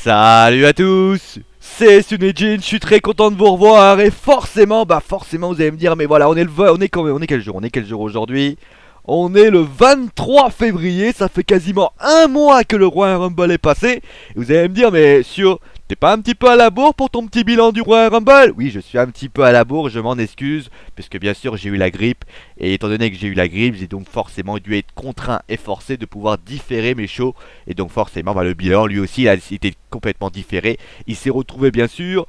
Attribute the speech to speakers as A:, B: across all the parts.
A: Salut à tous, c'est Sunejin, je suis très content de vous revoir et forcément, vous allez me dire, mais voilà, on est quel jour? On est quel jour aujourd'hui? On est le 23 février, ça fait quasiment un mois que le Royal Rumble est passé. Et vous allez me dire, mais t'es pas un petit peu à la bourre pour ton petit bilan du Royal Rumble? Oui, je suis un petit peu à la bourre, je m'en excuse, puisque bien sûr j'ai eu la grippe. Et étant donné que j'ai eu la grippe, j'ai donc forcément dû être contraint et forcé de pouvoir différer mes shows. Et donc forcément, le bilan lui aussi, il a été complètement différé. Il s'est retrouvé bien sûr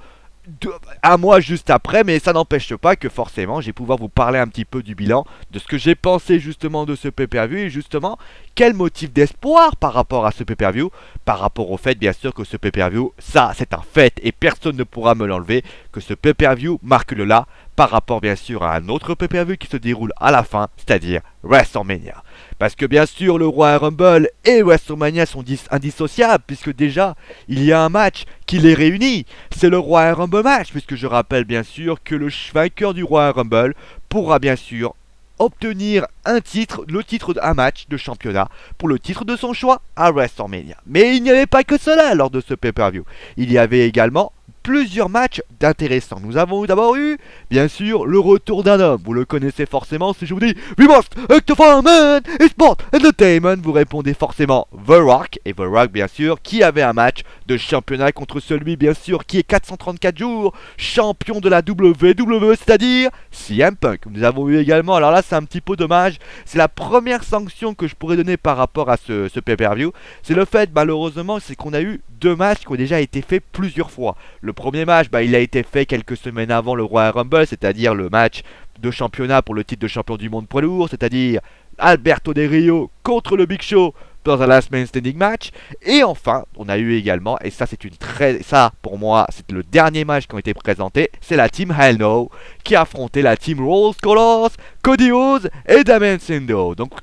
A: un mois juste après, mais ça n'empêche pas que forcément j'ai pouvoir vous parler un petit peu du bilan, de ce que j'ai pensé justement de ce pay-per-view et justement quel motif d'espoir par rapport à ce pay-per-view, par rapport au fait bien sûr que ce pay-per-view, ça c'est un fait et personne ne pourra me l'enlever, que ce pay-per-view marque le là par rapport bien sûr à un autre pay-per-view qui se déroule à la fin, c'est-à-dire WrestleMania. Parce que bien sûr le Royal Rumble et WrestleMania sont indissociables, puisque déjà il y a un match qui les réunit, c'est le Royal Rumble match, puisque je rappelle bien sûr que le vainqueur du Royal Rumble pourra bien sûr obtenir un titre, le titre d'un match de championnat pour le titre de son choix à WrestleMania. Mais il n'y avait pas que cela lors de ce pay-per-view, il y avait également plusieurs matchs d'intéressants. Nous avons d'abord eu, bien sûr, le retour d'un homme. Vous le connaissez forcément si je vous dis We must act for man, it's sport entertainment. Vous répondez forcément The Rock. Et The Rock, bien sûr, qui avait un match de championnat contre celui, bien sûr, qui est 434 jours champion de la WWE, c'est-à-dire CM Punk. Nous avons eu également, alors là c'est un petit peu dommage, c'est la première sanction que je pourrais donner par rapport à ce pay-per-view. C'est le fait, malheureusement, c'est qu'on a eu deux matchs qui ont déjà été faits plusieurs fois. Le premier match, il a été fait quelques semaines avant le Royal Rumble, c'est-à-dire le match de championnat pour le titre de champion du monde poids lourd, c'est-à-dire Alberto Del Rio contre le Big Show dans un Last Man Standing match. Et enfin, on a eu également, et ça pour moi, c'est le dernier match qui a été présenté, c'est la team Hell No qui a affronté la team Rolls Colors, Cody Rhodes et Damien Sandow. Donc,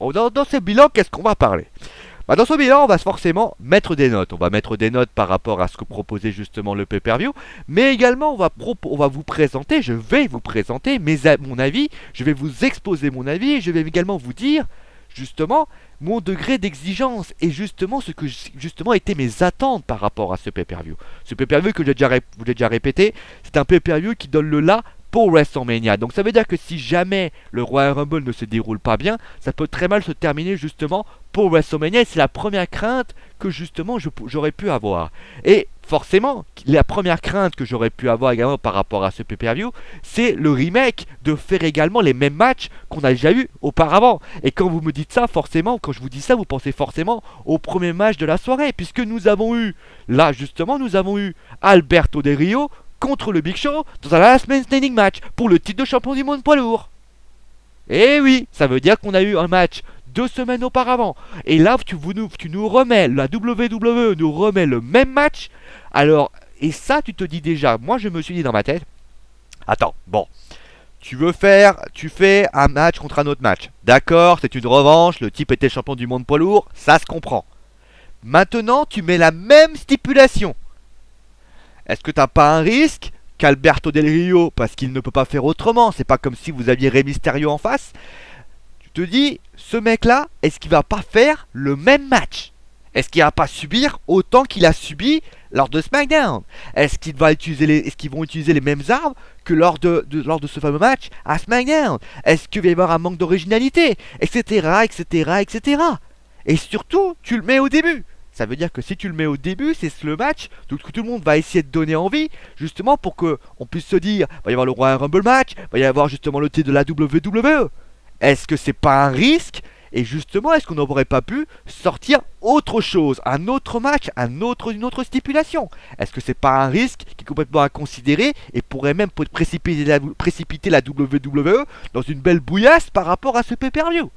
A: dans ce bilan, qu'est-ce qu'on va parler? Dans ce bilan, on va forcément mettre des notes. On va mettre des notes par rapport à ce que proposait justement le pay-per-view. Mais également, on va vous présenter, je vais vous présenter mon avis. Je vais vous exposer mon avis et je vais également vous dire justement mon degré d'exigence et justement ce que justement étaient mes attentes par rapport à ce pay-per-view. Ce pay-per-view que je vous l'ai déjà répété, c'est un pay-per-view qui donne le là pour WrestleMania. Donc ça veut dire que si jamais le Royal Rumble ne se déroule pas bien, ça peut très mal se terminer justement pour WrestleMania. Et c'est la première crainte que justement j'aurais pu avoir. Et forcément, la première crainte que j'aurais pu avoir également par rapport à ce pay-per-view, c'est le remake, de faire également les mêmes matchs qu'on a déjà eu auparavant. Et quand vous me dites ça, forcément, quand je vous dis ça, vous pensez forcément au premier match de la soirée, puisque nous avons eu Alberto Del Rio contre le Big Show dans un Last Man Standing match pour le titre de champion du monde poids lourd. Et oui, ça veut dire qu'on a eu un match 2 semaines auparavant. Et là, tu nous remets, la WWE nous remet le même match. Alors, et ça, tu te dis déjà, moi je me suis dit dans ma tête, attends, bon, tu fais un match contre un autre match. D'accord, c'est une revanche, le type était champion du monde poids lourd, ça se comprend. Maintenant, tu mets la même stipulation. Est-ce que t'as pas un risque qu'Alberto Del Rio, parce qu'il ne peut pas faire autrement, c'est pas comme si vous aviez Rey Mysterio en face, tu te dis, ce mec-là, est-ce qu'il va pas faire le même match? Est-ce qu'il va pas subir autant qu'il a subi lors de SmackDown? Est-ce qu'ils vont utiliser les mêmes armes que lors de ce fameux match à SmackDown? Est-ce qu'il va y avoir un manque d'originalité? Etc, etc, etc. Et surtout, tu le mets au début. Ça veut dire que si tu le mets au début, c'est le match que tout le monde va essayer de donner envie, justement pour qu'on puisse se dire, va y avoir le Royal Rumble match, va y avoir justement le titre de la WWE. Est-ce que c'est pas un risque? Et justement, est-ce qu'on n'aurait pas pu sortir autre chose, un autre match, une autre stipulation? Est-ce que c'est pas un risque qui est complètement à considérer et pourrait même précipiter la WWE dans une belle bouillasse par rapport à ce pay-per-view?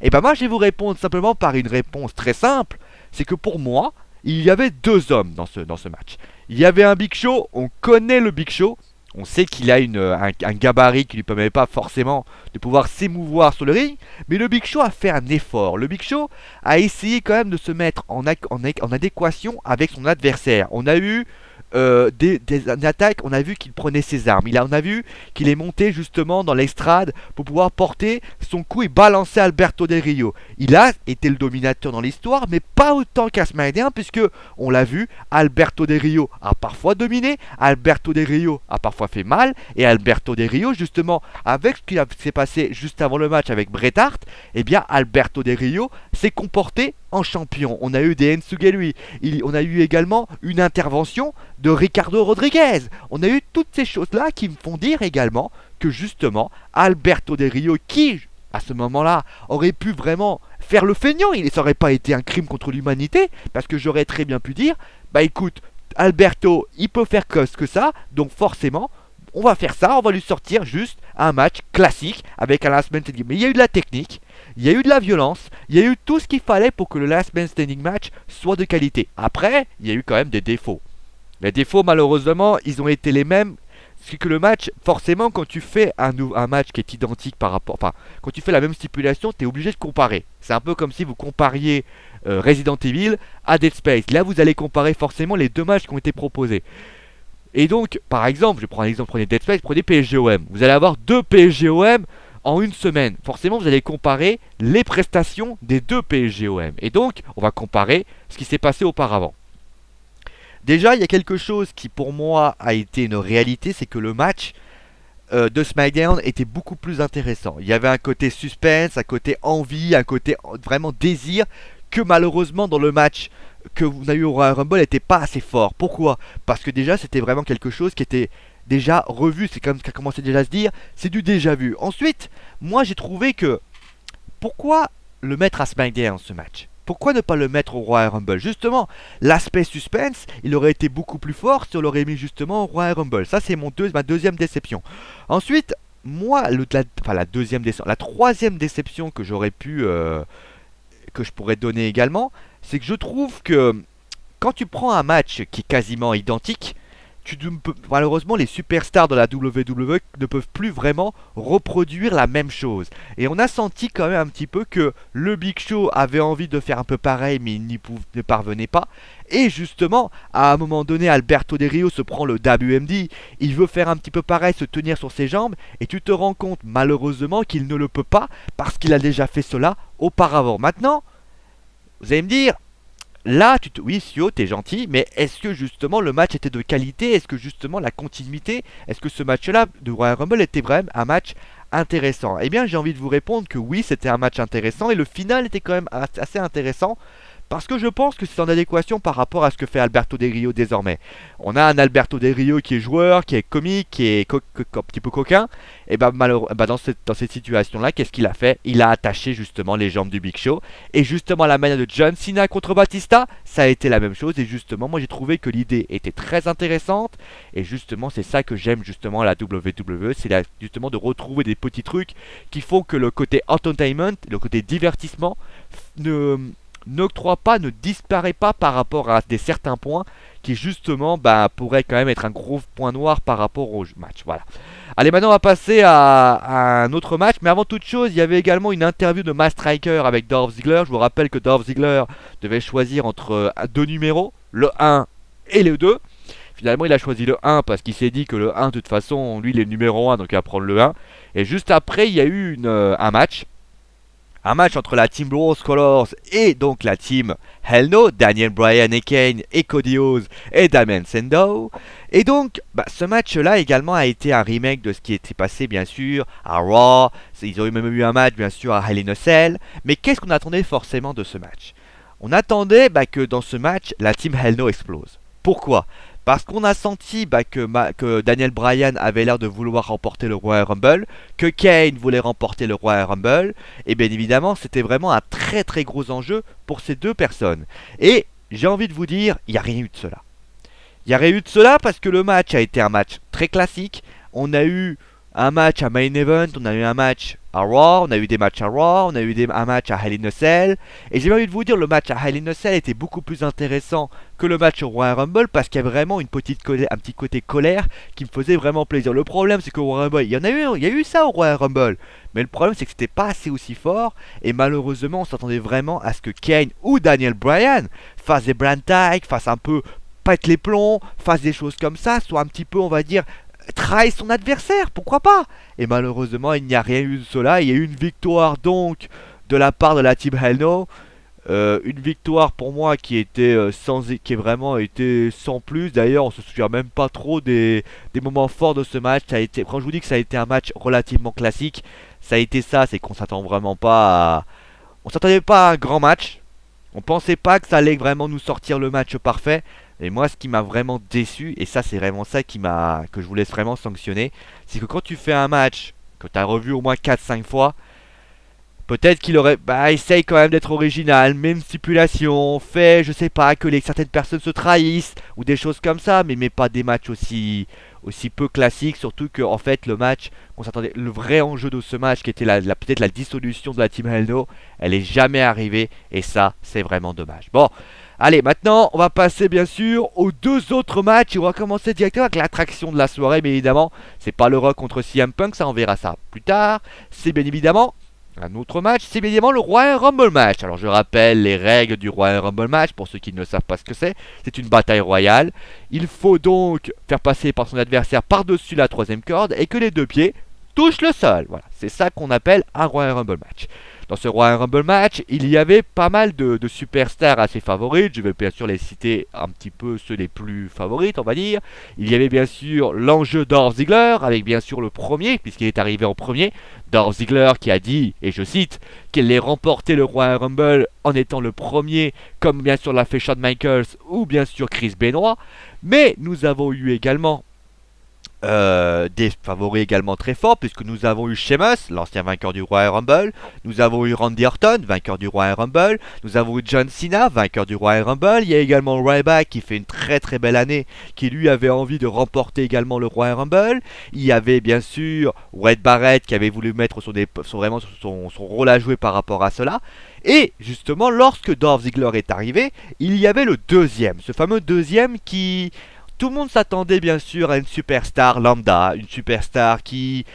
A: Et moi je vais vous répondre simplement par une réponse très simple. C'est que pour moi, il y avait deux hommes dans ce match. Il y avait un Big Show, on connaît le Big Show, on sait qu'il a un gabarit qui ne lui permet pas forcément de pouvoir s'émouvoir sur le ring, mais le Big Show a fait un effort. Le Big Show a essayé quand même de se mettre en adéquation avec son adversaire. On a eu des attaques, on a vu qu'il prenait ses armes. On a vu qu'il est monté justement dans l'estrade pour pouvoir porter son coup et balancer Alberto Del Rio. Il a été le dominateur dans l'histoire, mais pas autant qu'à SmackDown, puisque on l'a vu, Alberto Del Rio a parfois dominé, Alberto Del Rio a parfois fait mal, et Alberto Del Rio, justement, avec ce qui s'est passé juste avant le match avec Bret Hart, eh bien Alberto Del Rio s'est comporté en champion. On a eu des Ensugelui, on a eu également une intervention de Ricardo Rodriguez. On a eu toutes ces choses-là qui me font dire également que justement Alberto Del Rio, qui à ce moment-là aurait pu vraiment faire le feignant, ça n'aurait pas été un crime contre l'humanité, parce que j'aurais très bien pu dire, bah écoute, Alberto, il peut faire que ça, donc forcément, on va faire ça, on va lui sortir juste un match classique avec un last man standing. Mais il y a eu de la technique, il y a eu de la violence, il y a eu tout ce qu'il fallait pour que le last man standing match soit de qualité. Après, il y a eu quand même des défauts. Les défauts, malheureusement, ils ont été les mêmes. C'est que le match, forcément, quand tu fais un match qui est identique par rapport... Enfin, quand tu fais la même stipulation, tu es obligé de comparer. C'est un peu comme si vous compariez Resident Evil à Dead Space. Là, vous allez comparer forcément les deux matchs qui ont été proposés. Et donc, par exemple, je prends un exemple, prenez Dead Space, prenez PSGOM. Vous allez avoir deux PSGOM en une semaine. Forcément, vous allez comparer les prestations des deux PSGOM. Et donc, on va comparer ce qui s'est passé auparavant. Déjà, il y a quelque chose qui pour moi a été une réalité, c'est que le match de SmackDown était beaucoup plus intéressant. Il y avait un côté suspense, un côté envie, un côté vraiment désir, que malheureusement dans le match que vous avez eu au Royal Rumble n'était pas assez fort. Pourquoi? Parce que déjà c'était vraiment quelque chose qui était déjà revu, c'est comme ce qu'a commencé déjà à se dire, c'est du déjà vu. Ensuite, moi j'ai trouvé que, pourquoi le mettre à SmackDown ce match? Pourquoi ne pas le mettre au Royal Rumble? Justement, l'aspect suspense, il aurait été beaucoup plus fort si on l'aurait mis justement au Royal Rumble. Ça, c'est ma deuxième déception. Ensuite, moi, la troisième déception que j'aurais pu, que je pourrais donner également, c'est que je trouve que quand tu prends un match qui est quasiment identique, malheureusement, les superstars de la WWE ne peuvent plus vraiment reproduire la même chose. Et on a senti quand même un petit peu que le Big Show avait envie de faire un peu pareil, mais il ne parvenait pas. Et justement, à un moment donné, Alberto Del Rio se prend le WMD, il veut faire un petit peu pareil, se tenir sur ses jambes, et tu te rends compte malheureusement qu'il ne le peut pas, parce qu'il a déjà fait cela auparavant. Maintenant, vous allez me dire... Là, oui, Sio, t'es gentil, mais est-ce que justement le match était de qualité? Est-ce que justement la continuité, est-ce que ce match-là de Royal Rumble était vraiment un match intéressant? Eh bien, j'ai envie de vous répondre que oui, c'était un match intéressant et le final était quand même assez intéressant. Parce que je pense que c'est en adéquation par rapport à ce que fait Alberto Del Rio désormais. On a un Alberto Del Rio qui est joueur, qui est comique, qui est un petit peu coquin. Et bah malheureusement, dans cette situation-là, qu'est-ce qu'il a fait? Il a attaché justement les jambes du Big Show. Et justement, la manière de John Cena contre Batista, ça a été la même chose. Et justement, moi j'ai trouvé que l'idée était très intéressante. Et justement, c'est ça que j'aime justement à la WWE. C'est justement de retrouver des petits trucs qui font que le côté entertainment, le côté divertissement, ne disparaît pas par rapport à certains points qui justement pourraient quand même être un gros point noir par rapport au match. Voilà. Allez, maintenant on va passer à un autre match, mais avant toute chose, il y avait également une interview de Matt Striker avec Dolph Ziggler. Je vous rappelle que Dolph Ziggler devait choisir entre deux numéros, le 1 et le 2. Finalement, il a choisi le 1 parce qu'il s'est dit que le 1, de toute façon, lui, il est numéro 1, donc il va prendre le 1. Et juste après, il y a eu un match. Un match entre la Team Rose Colors et donc la Team Hell No, Daniel Bryan et Kane et Cody Rhodes et Damien Sandow. Et donc, ce match-là également a été un remake de ce qui était passé bien sûr à Raw. Ils ont même eu un match bien sûr à Hell in a Cell. Mais qu'est-ce qu'on attendait forcément de ce match? On attendait que dans ce match, la Team Hell No explose. Pourquoi? Parce qu'on a senti que Daniel Bryan avait l'air de vouloir remporter le Royal Rumble, que Kane voulait remporter le Royal Rumble, et bien évidemment c'était vraiment un très très gros enjeu pour ces deux personnes. Et j'ai envie de vous dire, il n'y a rien eu de cela. Il n'y a rien eu de cela parce que le match a été un match très classique. On a eu un match à Main Event, on a eu un match à Raw, on a eu des matchs à Raw, on a eu un match à Hell in a Cell. Et j'ai envie de vous dire, le match à Hell in a Cell était beaucoup plus intéressant que le match au Royal Rumble parce qu'il y a vraiment un petit côté colère qui me faisait vraiment plaisir. Le problème c'est qu'au Royal Rumble, il y a eu ça au Royal Rumble. Mais le problème c'est que c'était pas assez aussi fort. Et malheureusement on s'attendait vraiment à ce que Kane ou Daniel Bryan fassent des brand tags, fassent un peu pète les plombs, fasse des choses comme ça, soit un petit peu, on va dire, trahisse son adversaire, pourquoi pas? Et malheureusement, il n'y a rien eu de cela. Il y a eu une victoire donc de la part de la Team Hell No. Une victoire pour moi qui était qui est vraiment été sans plus. D'ailleurs, on se souvient même pas trop des moments forts de ce match. Ça a été, quand je vous dis que ça a été un match relativement classique, ça a été ça. C'est qu'on s'attend vraiment pas à, on s'attendait pas à un grand match. On pensait pas que ça allait vraiment nous sortir le match parfait. Et moi, ce qui m'a vraiment déçu, et ça c'est vraiment ça que je vous laisse vraiment sanctionner, c'est que quand tu fais un match que tu as revu au moins 4-5 fois, peut-être qu'il aurait, essaye quand même d'être original, même stipulation, fait, je sais pas, que certaines personnes se trahissent, ou des choses comme ça, mais pas des matchs aussi peu classiques, surtout que, en fait, le match, qu'on s'attendait, le vrai enjeu de ce match, qui était peut-être la dissolution de la Team Hell No, elle est jamais arrivée, et ça, c'est vraiment dommage. Bon, allez, maintenant, on va passer, bien sûr, aux deux autres matchs, et on va commencer directement avec l'attraction de la soirée, mais évidemment, c'est pas le Rock contre CM Punk, ça, on verra ça plus tard, c'est bien évidemment un autre match, c'est bien évidemment le Royal Rumble match. Alors je rappelle les règles du Royal Rumble match pour ceux qui ne savent pas ce que c'est. C'est une bataille royale. Il faut donc faire passer par son adversaire par-dessus la troisième corde et que les deux pieds touchent le sol. Voilà, c'est ça qu'on appelle un Royal Rumble match. Dans ce Royal Rumble match, il y avait pas mal de superstars assez favorites. Je vais bien sûr les citer un petit peu ceux les plus favorites, on va dire. Il y avait bien sûr l'enjeu Dolph Ziggler, avec bien sûr le premier, puisqu'il est arrivé en premier. Dolph Ziggler qui a dit, et je cite, qu'il allait remporter le Royal Rumble en étant le premier, comme bien sûr l'a fait Shawn Michaels ou bien sûr Chris Benoit. Mais nous avons eu également des favoris également très forts, puisque nous avons eu Sheamus, l'ancien vainqueur du Royal Rumble. Nous avons eu Randy Orton, vainqueur du Royal Rumble. Nous avons eu John Cena, vainqueur du Royal Rumble. Il y a également Ryback qui fait une très très belle année, qui lui avait envie de remporter également le Royal Rumble. Il y avait bien sûr Wade Barrett qui avait voulu mettre son rôle à jouer par rapport à cela. Et justement, lorsque Dolph Ziggler est arrivé, il y avait le deuxième, ce fameux deuxième qui... Tout le monde s'attendait bien sûr à une superstar lambda, une superstar qui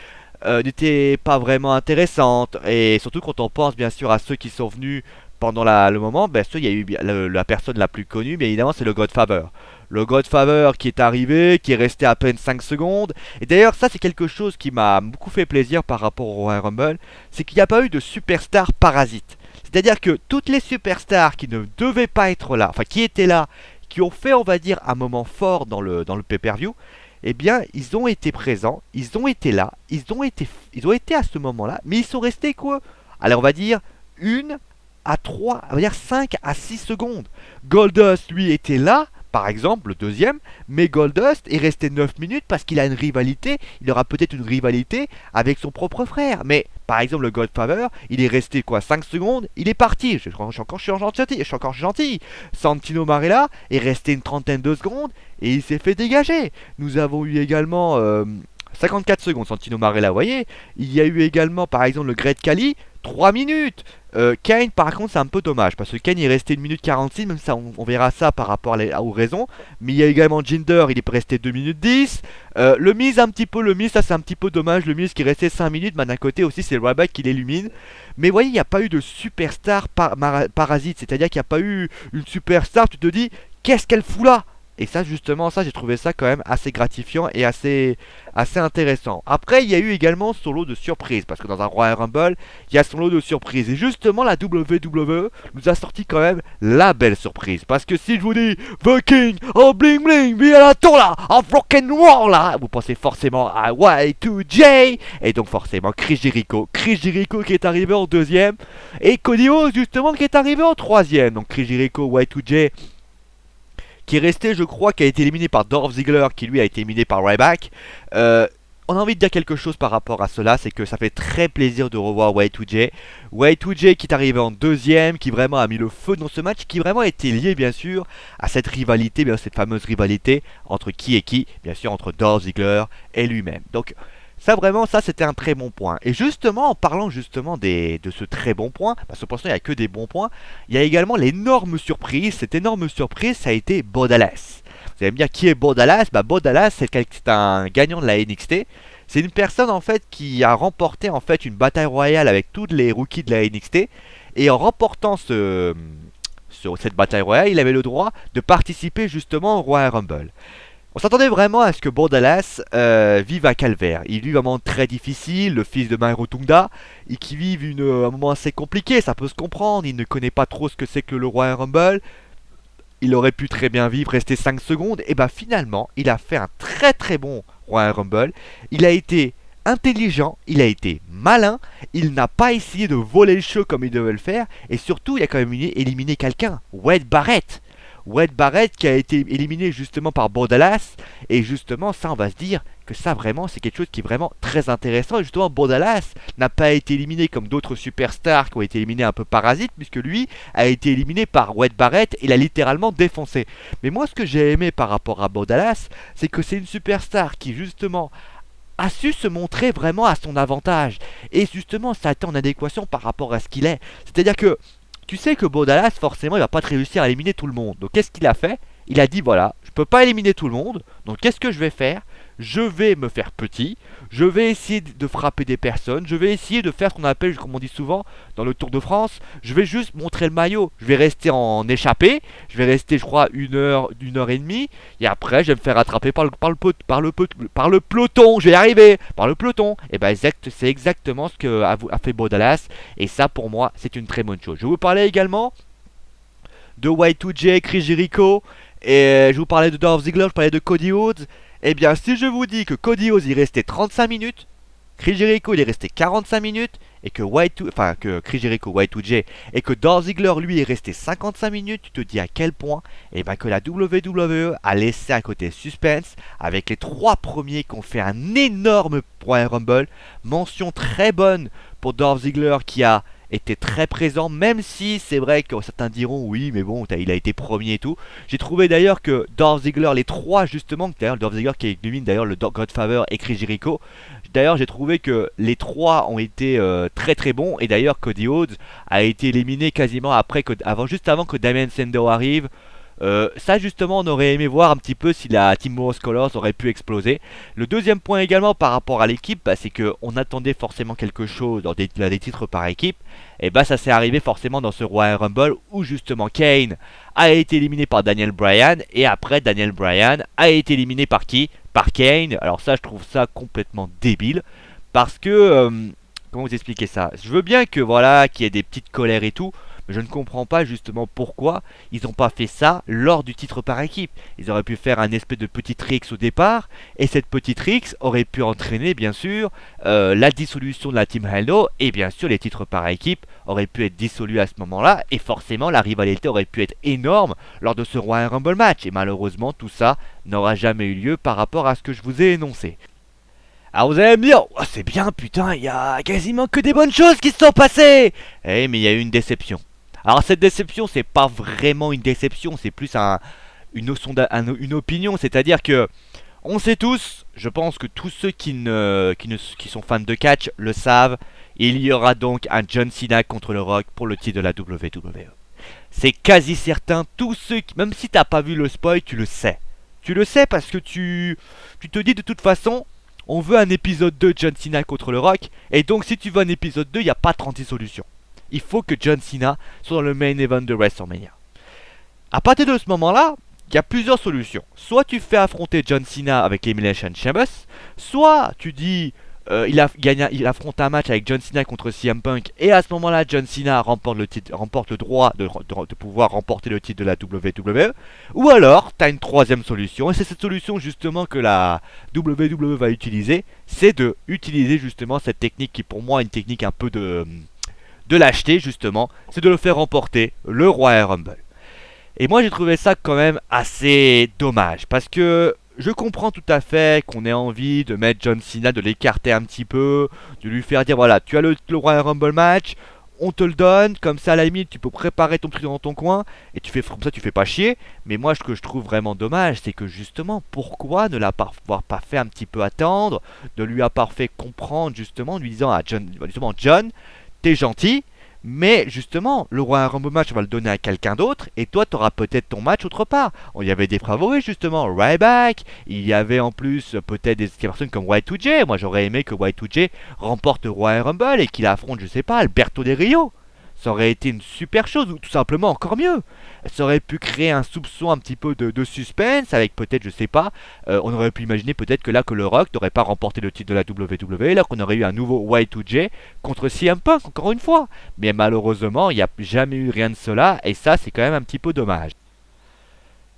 A: n'était pas vraiment intéressante. Et surtout quand on pense bien sûr à ceux qui sont venus pendant le moment, il y a eu la personne la plus connue, bien évidemment c'est le Godfather. Le Godfather qui est arrivé, qui est resté à peine 5 secondes. Et d'ailleurs ça c'est quelque chose qui m'a beaucoup fait plaisir par rapport au Royal Rumble, c'est qu'il n'y a pas eu de superstar parasite. C'est-à-dire que toutes les superstars qui ne devaient pas être là, enfin qui étaient là, qui ont fait, on va dire, un moment fort dans le pay-per-view, eh bien, ils ont été présents, ils ont été là, ils ont été à ce moment-là, mais ils sont restés quoi? Alors, on va dire 1 à 3, on va dire 5 à 6 secondes. Goldust, lui, était là, par exemple, le deuxième, mais Goldust est resté 9 minutes parce qu'il a une rivalité, il aura peut-être une rivalité avec son propre frère. Mais, par exemple, le Godfather, il est resté quoi, 5 secondes, il est parti. Je suis encore gentil. Santino Marella est resté une trentaine de secondes et il s'est fait dégager. Nous avons eu également 54 secondes, Santino Marella, vous voyez. Il y a eu également, par exemple, le Great Khali, 3 minutes. Kane, par contre, c'est un peu dommage parce que Kane est resté 1 minute 46, même ça, on verra ça par rapport aux raisons. Mais il y a également Jinder, il est resté 2 minutes 10. Le Miz, ça c'est un petit peu dommage. Le Miz qui est resté 5 minutes, mais d'un côté aussi, c'est le Ryback qui l'illumine. Mais vous voyez, il n'y a pas eu de superstar parasite, c'est-à-dire qu'il n'y a pas eu une superstar, tu te dis, qu'est-ce qu'elle fout là? Et ça, justement, ça, j'ai trouvé ça quand même assez gratifiant et assez intéressant. Après, il y a eu également son lot de surprises, parce que dans un Royal Rumble, il y a son lot de surprises. Et justement, la WWE nous a sorti quand même la belle surprise. Parce que si je vous dis The King of Bling Bling, via la tour là, of Rock'n'Roll là, vous pensez forcément à Y2J, et donc forcément Chris Jericho. Chris Jericho qui est arrivé en deuxième, et Cody Rhodes justement qui est arrivé en troisième. Donc Chris Jericho, Y2J, qui est resté, je crois, qui a été éliminé par Dolph Ziggler, qui lui a été éliminé par Ryback. On a envie de dire quelque chose par rapport à cela, c'est que ça fait très plaisir de revoir Y2J. Y2J qui est arrivé en deuxième, qui vraiment a mis le feu dans ce match, qui vraiment était lié bien sûr à cette rivalité, bien cette fameuse rivalité entre qui et qui, bien sûr entre Dolph Ziggler et lui-même. Donc ça vraiment, ça c'était un très bon point. Et justement, en parlant justement de ce très bon point, parce que pour l'instant il n'y a que des bons points, il y a également l'énorme surprise. Cette énorme surprise, ça a été Bo Dallas. Vous allez me dire qui est Bo Dallas? Bo Dallas, c'est un gagnant de la NXT. C'est une personne en fait qui a remporté en fait une bataille royale avec tous les rookies de la NXT. Et en remportant ce cette bataille royale, il avait le droit de participer justement au Royal Rumble. On s'attendait vraiment à ce que Bordalas vive un calvaire. Il vit vraiment très difficile, le fils de Mairo Tungda, et qui vive un moment assez compliqué, ça peut se comprendre. Il ne connaît pas trop ce que c'est que le Royal Rumble. Il aurait pu très bien vivre, rester 5 secondes, et bah finalement, il a fait un très très bon Royal Rumble. Il a été intelligent, il a été malin, il n'a pas essayé de voler le show comme il devait le faire, et surtout, il a quand même éliminé quelqu'un, Wade Barrett. Wade Barrett qui a été éliminé justement par Bordalas, et justement ça on va se dire que ça vraiment c'est quelque chose qui est vraiment très intéressant, et justement Bordalas n'a pas été éliminé comme d'autres superstars qui ont été éliminés un peu parasites, puisque lui a été éliminé par Wade Barrett et l'a littéralement défoncé. Mais moi ce que j'ai aimé par rapport à Bordalas, c'est que c'est une superstar qui justement a su se montrer vraiment à son avantage, et justement ça a été en adéquation par rapport à ce qu'il est, c'est-à-dire que tu sais que Bordalas, forcément, il va pas te réussir à éliminer tout le monde. Donc, qu'est-ce qu'il a fait? Il a dit voilà, je peux pas éliminer tout le monde. Donc, qu'est-ce que je vais faire? Je vais me faire petit. Je vais essayer de frapper des personnes. Je vais essayer de faire ce qu'on appelle, comme on dit souvent, dans le Tour de France. Je vais juste montrer le maillot. Je vais rester en échappée. Je vais rester, je crois, une heure et demie. Et après, je vais me faire attraper par le peloton. Je vais y arriver. Par le peloton. Et ben, c'est exactement ce que a fait Bordalas. Et ça, pour moi, c'est une très bonne chose. Je vais vous parler également de Y2J, Chris Jericho. Et je vous parlais de Dolph Ziggler. Je parlais de Cody Rhodes. Eh bien, si je vous dis que Cody Rhodes il restait 35 minutes, Chris Jericho il est resté 45 minutes, et que Chris Jericho, Y2J, et que Dolph Ziggler lui est resté 55 minutes, tu te dis à quel point que la WWE a laissé un côté suspense avec les 3 premiers qui ont fait un énorme Royal Rumble. Mention très bonne pour Dolph Ziggler qui a était très présent, même si c'est vrai que certains diront oui mais bon il a été premier et tout. J'ai trouvé d'ailleurs que Dolph Ziggler, les 3 justement, d'ailleurs Dolph Ziggler qui élimine d'ailleurs le Godfather et Chris Jericho, d'ailleurs j'ai trouvé que les 3 ont été très très bons, et d'ailleurs Cody Rhodes a été éliminé quasiment juste avant que Damien Sandow arrive. Ça justement on aurait aimé voir un petit peu si la Team Rose Colors aurait pu exploser. Le deuxième point également par rapport à l'équipe, c'est qu'on attendait forcément quelque chose dans des titres par équipe, et ça s'est arrivé forcément dans ce Royal Rumble où justement Kane a été éliminé par Daniel Bryan, et après Daniel Bryan a été éliminé par qui? Par Kane. Alors ça je trouve ça complètement débile, parce que comment vous expliquer ça? Je veux bien que voilà qu'il y ait des petites colères et tout, mais je ne comprends pas justement pourquoi ils n'ont pas fait ça lors du titre par équipe. Ils auraient pu faire un espèce de petit tricks au départ, et cette petite tricks aurait pu entraîner bien sûr la dissolution de la Team Hell, et bien sûr les titres par équipe auraient pu être dissolus à ce moment-là, et forcément la rivalité aurait pu être énorme lors de ce Royal Rumble match, et malheureusement tout ça n'aura jamais eu lieu par rapport à ce que je vous ai énoncé. Alors vous allez me dire, oh, c'est bien putain, il y a quasiment que des bonnes choses qui se sont passées. Eh mais il y a eu une déception. Alors cette déception, c'est pas vraiment une déception, c'est plus une opinion, c'est-à-dire que on sait tous, je pense que tous ceux qui sont fans de catch le savent, il y aura donc un John Cena contre le Rock pour le titre de la WWE. C'est quasi certain, même si t'as pas vu le spoil, tu le sais. Tu le sais parce que tu te dis de toute façon, on veut un épisode 2 John Cena contre le Rock, et donc si tu veux un épisode 2, il n'y a pas 36 solutions. Il faut que John Cena soit dans le main event de WrestleMania. À partir de ce moment-là, il y a plusieurs solutions. Soit tu fais affronter John Cena avec Elimination Chamber, soit tu dis il affronte un match avec John Cena contre CM Punk, et à ce moment-là John Cena remporte le droit de pouvoir remporter le titre de la WWE. Ou alors tu as une troisième solution, et c'est cette solution justement que la WWE va utiliser, c'est de utiliser justement cette technique qui pour moi est une technique un peu de lâcheté justement, c'est de le faire remporter le Royal Rumble. Et moi j'ai trouvé ça quand même assez dommage, parce que je comprends tout à fait qu'on ait envie de mettre John Cena, de l'écarter un petit peu, de lui faire dire voilà, tu as le Royal Rumble match, on te le donne, comme ça à la limite tu peux préparer ton truc dans ton coin, et comme ça tu fais pas chier. Mais moi ce que je trouve vraiment dommage, c'est que justement pourquoi ne l'avoir pas fait un petit peu attendre, de lui avoir fait comprendre justement, lui disant à John, t'es gentil, mais justement, le Royal Rumble match, on va le donner à quelqu'un d'autre, et toi, tu auras peut-être ton match autre part. Il y avait des favoris, justement, Ryback, il y avait en plus peut-être des personnes comme Y2J. Moi, j'aurais aimé que Y2J remporte le Royal Rumble et qu'il affronte, je sais pas, Alberto Del Rio. ça aurait été une super chose, ou tout simplement encore mieux. Ça aurait pu créer un soupçon un petit peu de suspense, avec peut-être, je sais pas, on aurait pu imaginer peut-être que là que le Rock n'aurait pas remporté le titre de la WWE, là qu'on aurait eu un nouveau Y2J contre CM Punk, encore une fois. Mais malheureusement, il n'y a jamais eu rien de cela, et ça c'est quand même un petit peu dommage.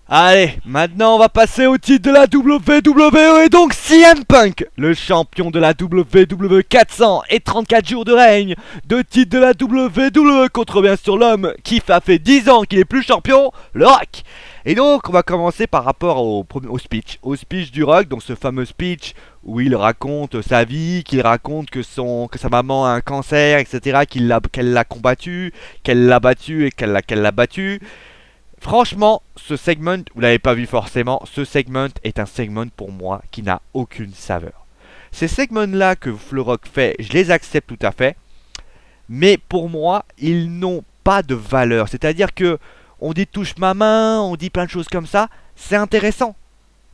A: Allez, maintenant on va passer au titre de la WWE et donc CM Punk, le champion de la WWE 400 et 34 jours de règne, de titre de la WWE contre bien sûr l'homme qui a fait 10 ans qu'il est plus champion, le Rock. Et donc on va commencer par rapport au speech du Rock, donc ce fameux speech où il raconte sa vie, qu'il raconte que sa maman a un cancer, etc., qu'elle l'a combattu, qu'elle l'a battu et qu'elle l'a battu. Franchement, ce segment, vous l'avez pas vu forcément, ce segment est un segment pour moi qui n'a aucune saveur. Ces segments-là que le Rock fait, je les accepte tout à fait, mais pour moi, ils n'ont pas de valeur. C'est-à-dire que on dit touche ma main, on dit plein de choses comme ça, c'est intéressant.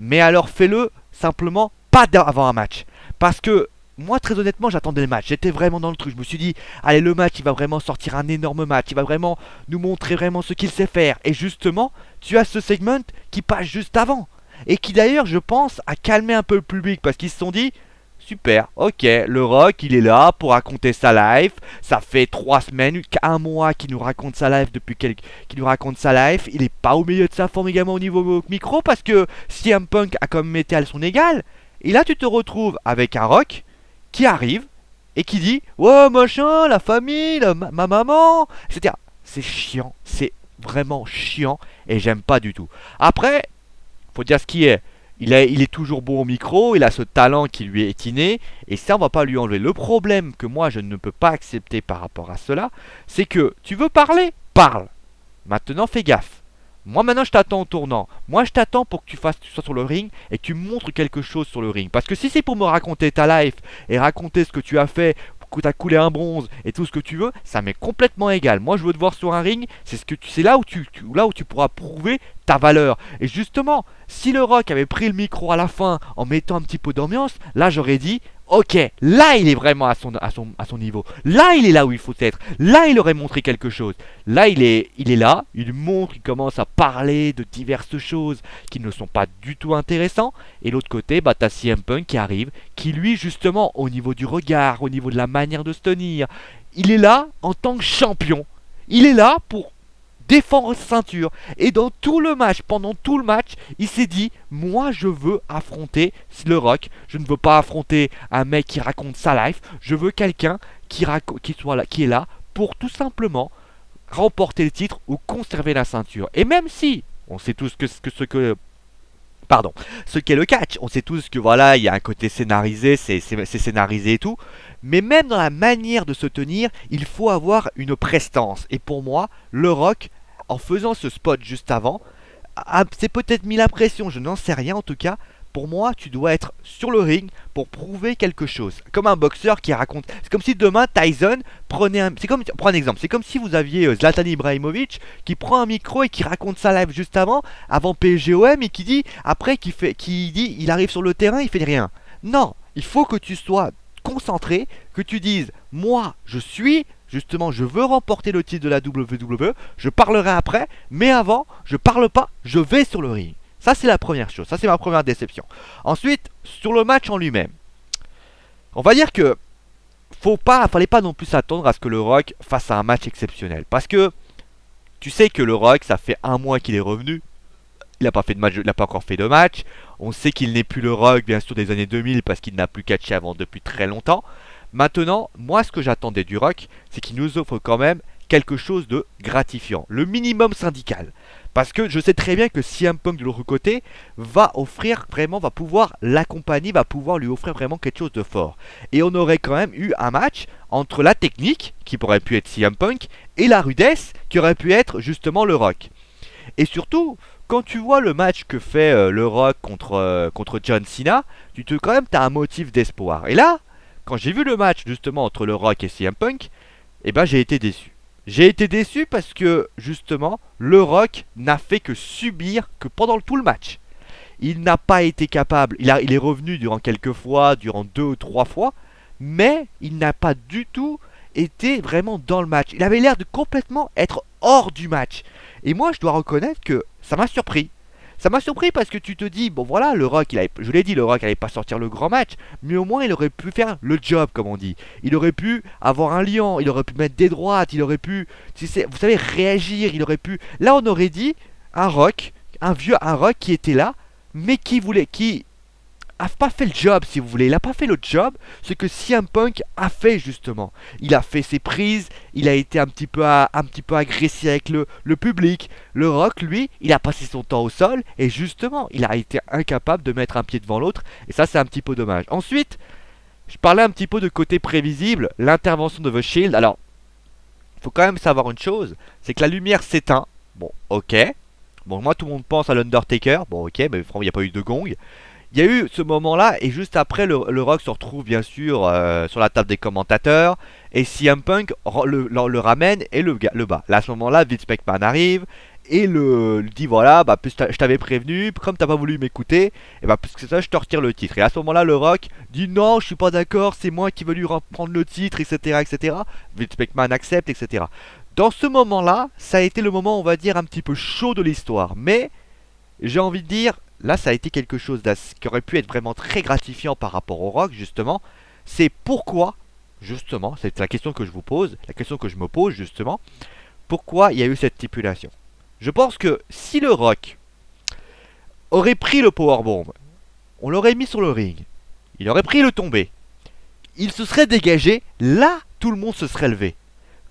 A: Mais alors fais-le simplement pas avant un match. Parce que moi, très honnêtement, j'attendais le match. J'étais vraiment dans le truc. Je me suis dit, allez, le match, il va vraiment sortir un énorme match. Il va vraiment nous montrer vraiment ce qu'il sait faire. Et justement, tu as ce segment qui passe juste avant. Et qui d'ailleurs, je pense, a calmé un peu le public. Parce qu'ils se sont dit, super, ok, le Rock, il est là pour raconter sa life. Ça fait 3 semaines, 1 mois qu'il nous raconte sa life qu'il nous raconte sa life. Il est pas au milieu de sa forme également au niveau micro. Parce que CM Punk a quand même été à son égal. Et là, tu te retrouves avec un Rock qui arrive et qui dit ouais machin, la famille, ma maman, etc. C'est chiant, c'est vraiment chiant et j'aime pas du tout. Après, faut dire ce qui est. Il est toujours bon au micro, il a ce talent qui lui est inné et ça on va pas lui enlever. Le problème que moi je ne peux pas accepter par rapport à cela, c'est que tu veux parler, parle. Maintenant fais gaffe. Moi maintenant je t'attends au tournant. Moi je t'attends pour que tu sois sur le ring et que tu montres quelque chose sur le ring. Parce que si c'est pour me raconter ta life et raconter ce que tu as fait, que tu as coulé un bronze et tout ce que tu veux, ça m'est complètement égal. Moi je veux te voir sur un ring, c'est là où tu pourras prouver ta valeur. Et justement, si le Rock avait pris le micro à la fin en mettant un petit peu d'ambiance, là j'aurais dit ok, là il est vraiment à son niveau. Là il est là où il faut être. Là il aurait montré quelque chose. Là il est là, il montre, il commence à parler de diverses choses qui ne sont pas du tout intéressantes. Et l'autre côté, bah t'as CM Punk qui arrive, qui lui justement au niveau du regard, au niveau de la manière de se tenir, il est là en tant que champion. Il est là pour défendre sa ceinture. Et dans tout le match, pendant tout le match, il s'est dit moi je veux affronter le Rock. Je ne veux pas affronter un mec qui raconte sa life. Je veux quelqu'un qui est là pour tout simplement remporter le titre ou conserver la ceinture. Et même si on sait tous ce qu'est le catch, on sait tous que voilà, il y a un côté scénarisé, c'est scénarisé et tout, mais même dans la manière de se tenir, il faut avoir une prestance. Et pour moi, le Rock, en faisant ce spot juste avant, c'est peut-être mis la pression, je n'en sais rien en tout cas. Pour moi, tu dois être sur le ring pour prouver quelque chose. Comme un boxeur qui raconte. C'est comme si demain Tyson prenait un. Prends un exemple. C'est comme si vous aviez Zlatan Ibrahimovic qui prend un micro et qui raconte sa live juste avant PSGOM et qui dit après il arrive sur le terrain, il fait rien. Non, il faut que tu sois concentré, que tu dises moi je veux remporter le titre de la WWE, je parlerai après, mais avant, je parle pas, je vais sur le ring. Ça c'est la première chose, ça c'est ma première déception. Ensuite, sur le match en lui-même, on va dire que fallait pas non plus s'attendre à ce que le Rock fasse un match exceptionnel. Parce que tu sais que le Rock, ça fait 1 mois qu'il est revenu, il n'a pas fait de match, il n'a pas encore fait de match. On sait qu'il n'est plus le Rock bien sûr des années 2000 parce qu'il n'a plus catché avant depuis très longtemps. Maintenant, moi ce que j'attendais du Rock, c'est qu'il nous offre quand même quelque chose de gratifiant, le minimum syndical. Parce que je sais très bien que CM Punk de l'autre côté va pouvoir l'accompagner, va pouvoir lui offrir vraiment quelque chose de fort. Et on aurait quand même eu un match entre la technique, qui pourrait pu être CM Punk, et la rudesse, qui aurait pu être justement le Rock. Et surtout, quand tu vois le match que fait le Rock contre John Cena, t'as un motif d'espoir. Et là, quand j'ai vu le match justement entre le Rock et CM Punk, eh ben j'ai été déçu. J'ai été déçu parce que justement le Rock n'a fait que subir que pendant tout le match. Il n'a pas été capable, il est revenu durant quelques fois, durant 2 ou 3 fois, mais il n'a pas du tout était vraiment dans le match. Il avait l'air de complètement être hors du match. Et moi, je dois reconnaître que ça m'a surpris. Ça m'a surpris parce que tu te dis, bon voilà, le Rock, je l'ai dit, le Rock n'allait pas sortir le grand match, mais au moins il aurait pu faire le job, comme on dit. Il aurait pu avoir un lion, il aurait pu mettre des droites, il aurait pu, vous savez, réagir, il aurait pu... Là, on aurait dit un Rock, un Rock qui était là, mais qui a pas fait le job, si vous voulez. Il a pas fait le job, ce que CM Punk a fait justement. Il a fait ses prises, il a été un petit peu agressif avec le public. Le Rock, lui, il a passé son temps au sol et justement, il a été incapable de mettre un pied devant l'autre. Et ça, c'est un petit peu dommage. Ensuite, je parlais un petit peu de côté prévisible, l'intervention de The Shield. Alors, il faut quand même savoir une chose, c'est que la lumière s'éteint. Bon, ok. Bon, moi, tout le monde pense à l'Undertaker. Bon, ok, mais franchement, il n'y a pas eu de gong. Il y a eu ce moment-là, et juste après, le Rock se retrouve bien sûr sur la table des commentateurs, et CM Punk le ramène et le bat. Là, à ce moment-là, Vince McMahon arrive, et le dit voilà, bah, je t'avais prévenu, comme t'as pas voulu m'écouter, et bah, puisque ça, je te retire le titre. Et à ce moment-là, le Rock dit non, je suis pas d'accord, c'est moi qui veux lui reprendre le titre, etc., etc. Vince McMahon accepte, etc. Dans ce moment-là, ça a été le moment, on va dire, un petit peu chaud de l'histoire, mais j'ai envie de dire. Là, ça a été quelque chose qui aurait pu être vraiment très gratifiant par rapport au Rock, justement. C'est pourquoi, justement, c'est la question que je vous pose, la question que je me pose, justement, pourquoi il y a eu cette stipulation. Je pense que si le Rock aurait pris le powerbomb, on l'aurait mis sur le ring, il aurait pris le tombé, il se serait dégagé, là, tout le monde se serait levé.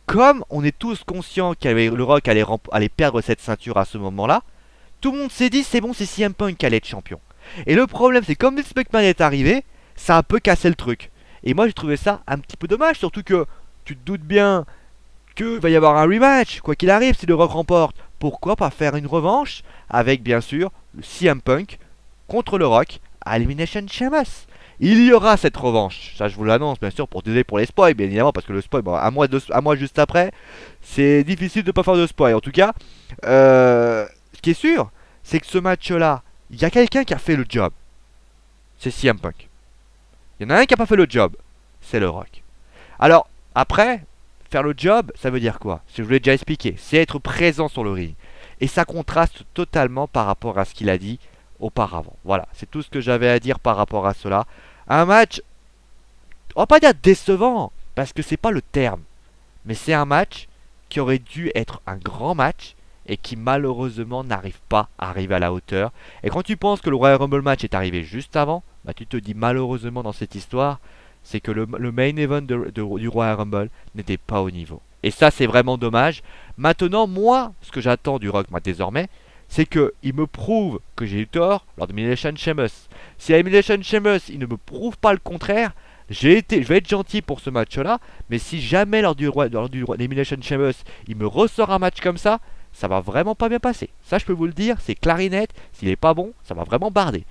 A: Comme on est tous conscients que le Rock allait perdre cette ceinture à ce moment-là, tout le monde s'est dit c'est bon, c'est CM Punk qui allait être champion. Et le problème c'est comme Vince McMahon est arrivé, ça a un peu cassé le truc. Et moi j'ai trouvé ça un petit peu dommage, surtout que tu te doutes bien qu'il va y avoir un rematch, quoi qu'il arrive si le Rock remporte. Pourquoi pas faire une revanche avec bien sûr le CM Punk contre le Rock à Elimination Chamber. Il y aura cette revanche, ça je vous l'annonce bien sûr pour désolé pour les spoils bien évidemment parce que le spoil, bon, un mois juste après, c'est difficile de ne pas faire de spoil. En tout cas, ce qui est sûr, c'est que ce match-là, il y a quelqu'un qui a fait le job. C'est CM Punk. Il y en a un qui n'a pas fait le job. C'est le Rock. Alors, après, faire le job, ça veut dire quoi? Je vous l'ai déjà expliqué. C'est être présent sur le ring. Et ça contraste totalement par rapport à ce qu'il a dit auparavant. Voilà, c'est tout ce que j'avais à dire par rapport à cela. Un match, on va pas dire décevant, parce que c'est pas le terme. Mais c'est un match qui aurait dû être un grand match et qui malheureusement n'arrive pas à arriver à la hauteur. Et quand tu penses que le Royal Rumble match est arrivé juste avant, bah tu te dis malheureusement dans cette histoire, c'est que le main event du Royal Rumble n'était pas au niveau. Et ça c'est vraiment dommage. Maintenant moi, ce que j'attends du Rock désormais, c'est qu'il me prouve que j'ai eu tort lors de Elimination Chamber. Si à Elimination Chamber il ne me prouve pas le contraire, je vais être gentil pour ce match-là, mais si jamais lors du Elimination Chamber il me ressort un match comme ça va vraiment pas bien passer. Ça je peux vous le dire, c'est clarinette, s'il est pas bon, ça va vraiment barder.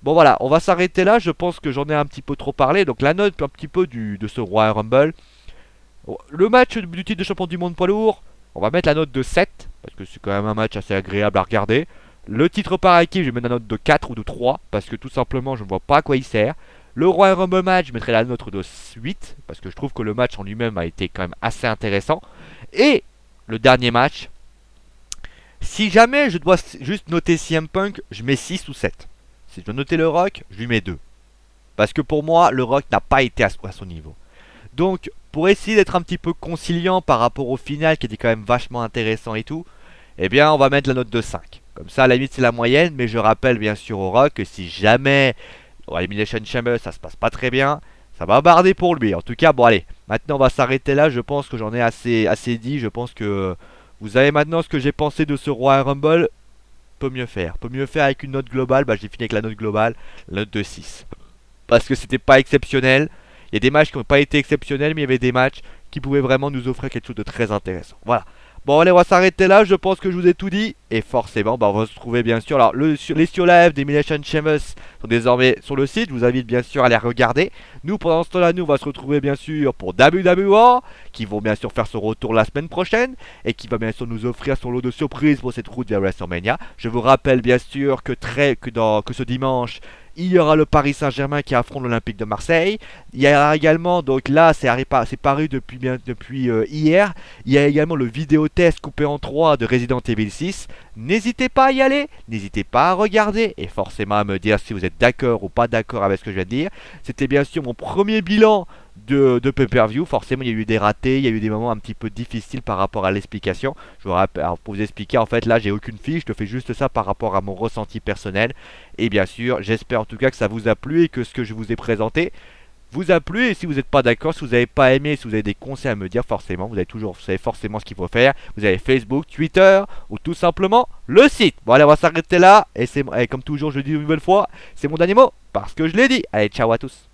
A: Bon voilà, on va s'arrêter là, je pense que j'en ai un petit peu trop parlé, donc la note un petit peu de ce Royal Rumble. Le match du titre de champion du monde poids lourd, on va mettre la note de 7, parce que c'est quand même un match assez agréable à regarder. Le titre par équipe, je vais mettre la note de 4 ou de 3, parce que tout simplement je ne vois pas à quoi il sert. Le Royal Rumble match, je mettrai la note de 8, parce que je trouve que le match en lui-même a été quand même assez intéressant. Et le dernier match, si jamais je dois juste noter CM Punk, je mets 6 ou 7. Si je dois noter le Rock, je lui mets 2. Parce que pour moi, le Rock n'a pas été à son niveau. Donc, pour essayer d'être un petit peu conciliant par rapport au final, qui était quand même vachement intéressant et tout, eh bien, on va mettre la note de 5. Comme ça, à la limite, c'est la moyenne, mais je rappelle bien sûr au Rock que si jamais, au Elimination Chamber, ça se passe pas très bien, ça va barder pour lui. En tout cas, bon allez, maintenant on va s'arrêter là, je pense que j'en ai assez dit, je pense que... Vous savez maintenant ce que j'ai pensé de ce Royal Rumble. Peut mieux faire. Peut mieux faire avec une note globale. Bah j'ai fini avec la note globale. La note de 6. Parce que c'était pas exceptionnel. Il y a des matchs qui n'ont pas été exceptionnels. Mais il y avait des matchs qui pouvaient vraiment nous offrir quelque chose de très intéressant. Voilà. Bon allez, on va s'arrêter là. Je pense que je vous ai tout dit. Et forcément, bah, on va se trouver bien sûr. Alors, les Sio Live d'Elimination Chambers sont désormais sur le site. Je vous invite bien sûr à les regarder. Nous, pendant ce temps-là, nous, on va se retrouver bien sûr pour WWE, qui vont bien sûr faire son retour la semaine prochaine et qui va bien sûr nous offrir son lot de surprises pour cette route vers WrestleMania. Je vous rappelle bien sûr que ce dimanche, il y aura le Paris Saint-Germain qui affronte l'Olympique de Marseille. Il y aura également, donc là c'est paru depuis hier, il y a également le vidéo test coupé en 3 de Resident Evil 6. N'hésitez pas à y aller, n'hésitez pas à regarder et forcément à me dire si vous êtes d'accord ou pas d'accord avec ce que je viens de dire. C'était bien sûr mon premier bilan de pay-per-view. Forcément il y a eu des ratés, il y a eu des moments un petit peu difficiles par rapport à l'explication. Je vous rappelle, alors, pour vous expliquer, en fait là j'ai aucune fiche, je te fais juste ça par rapport à mon ressenti personnel. Et bien sûr j'espère en tout cas que ça vous a plu et que ce que je vous ai présenté vous a plu. Et si vous n'êtes pas d'accord, si vous n'avez pas aimé, si vous avez des conseils à me dire, forcément vous savez forcément ce qu'il faut faire. Vous avez Facebook, Twitter ou tout simplement le site. Bon allez, on va s'arrêter là et comme toujours je dis une nouvelle fois, c'est mon dernier mot parce que je l'ai dit. Allez, ciao à tous.